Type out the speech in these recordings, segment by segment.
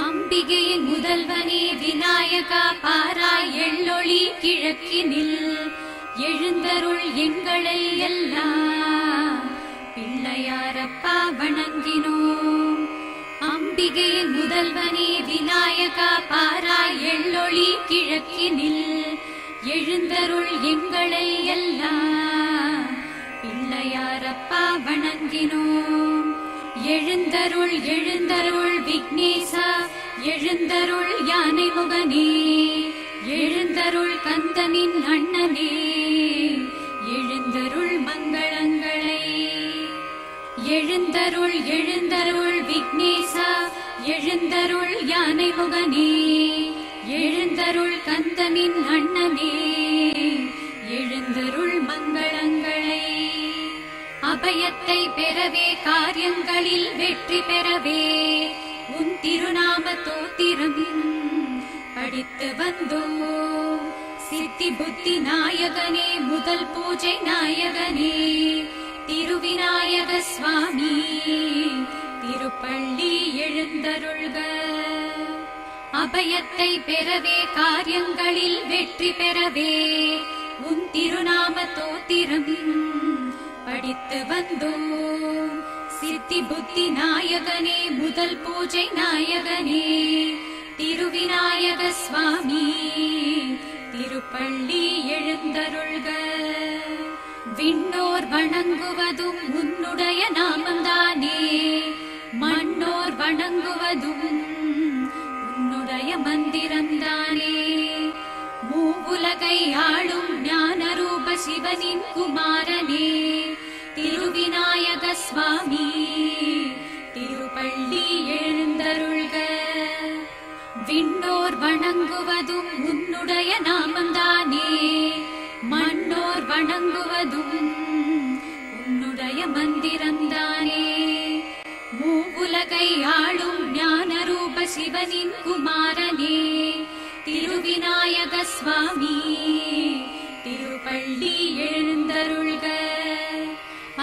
அம்பிகையின் முதல்வனே விநாயகா பாராய் எள்ளொளி கிழக்கினில் எழுந்தருள் எங்களை எல்லாம் பிள்ளையாரப்பா வணங்கினோம். அம்பிகையின் முதல்வனே விநாயகா பாராய் எள்ளொளி கிழக்கினில் எழுந்தருள் எங்களை எல்லாம் பிள்ளையாரப்பா வணங்கினோம். எழுந்தருள் எழுந்தருள் விக்னேசா எழுந்தருள் யானை முகனே எழுந்தருள் கந்தனின் அண்ணனே எழுந்தருள் மங்களங்களை. எழுந்தருள் எழுந்தருள் விக்னேசா எழுந்தருள் யானை முகனே எழுந்தருள் கந்தனின் அண்ணனே எழுந்தருள் மங்களங்களை. அபயத்தை பெறவே காரியங்களில் வெற்றி பெறவே உன் திருநாம தோத்திரம் படித்து வந்தோம். சித்தி புத்தி நாயகனே முதல் பூஜை நாயகனே திருவிநாயக சுவாமி திருப்பள்ளி எழுந்தருள்க. அபயத்தை பெறவே காரியங்களில் வெற்றி பெறவே உன் திருநாம தோத்திரம் படித்து வந்தோம். சித்தி புத்தி நாயகனே முதல் பூஜை நாயகனே திருவிநாயக சுவாமி திருப்பள்ளி எழுந்தருள்க. விண்ணோர் வணங்குவதும் உன்னுடைய நாமந்தானே மண்ணோர் வணங்குவதும் உன்னுடைய மந்திரம்தானே. மூவுலகை ஆளும் ஞானரூப சிவனின் குமாரனே திருவிநாயக சுவாமி திருப்பள்ளி எழுந்தருள்க. விண்ணோர் வணங்குவதும் உன்னுடைய நாமந்தானே மண்ணோர் வணங்குவதும் உன்னுடைய மந்திரம்தானே. மூவுலகை ஆளும் ஞானரூப சிவனின் குமாரனே திருவிநாயக சுவாமி திருப்பள்ளி எழுந்தருள்க.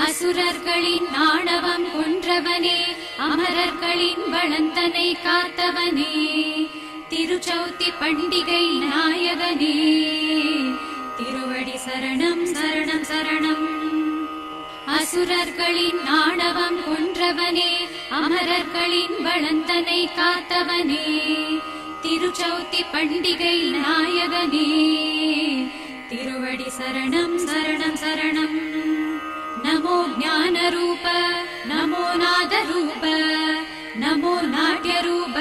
அசுரர்களின் ஆணவம் கொன்றவனே அமரர்களின் வளந்தனை காத்தவனே திருச்சௌத்தி பண்டிகை நாயகனே திருவடி சரணம் சரணம் சரணம். அசுரர்களின் ஆணவம் கொன்றவனே அமரர்களின் வளந்தனை காத்தவனே திருச்சௌத்தி பண்டிகை நாயகனே திருவடி சரணம் சரணம் சரணம். நமோ ஞான ரூப நமோ நாத ரூப நமோ நாட்ய ரூப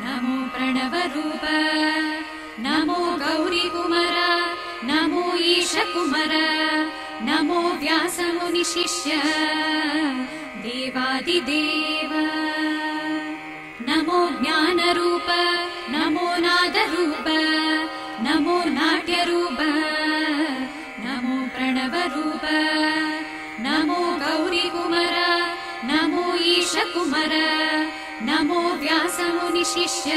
நமோ பிரணவ ரூப நமோ கௌரி குமர நமோ ஈஷ குமர நமோ வியாச முனி சிஷ்ய தேவாதி தேவ. நமோ ஞான ரூப நமோ நாத ரூப நமோ நாட்ய ரூப நமோ பிரணவ ரூப நமோ கௌரி குமர நமோ ஈஷ குமர நமோ வியாச முனி சிஷ்ய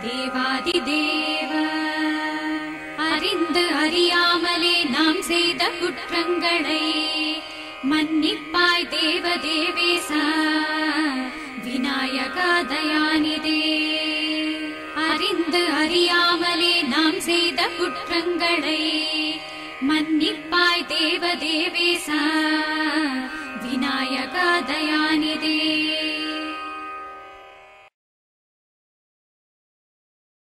தேவாதி தேவ. அறிந்து அறியாமலே நாம் செய்த குற்றங்களை மன்னிப்பாய் தேவ தேவேசா விநாயகா தயாநிதே. அறிந்து அறியாமலே நாம் செய்த குற்றங்களை மன்னிப்பாய் தேவ தேவேசா விநாயகா தயாநிதே.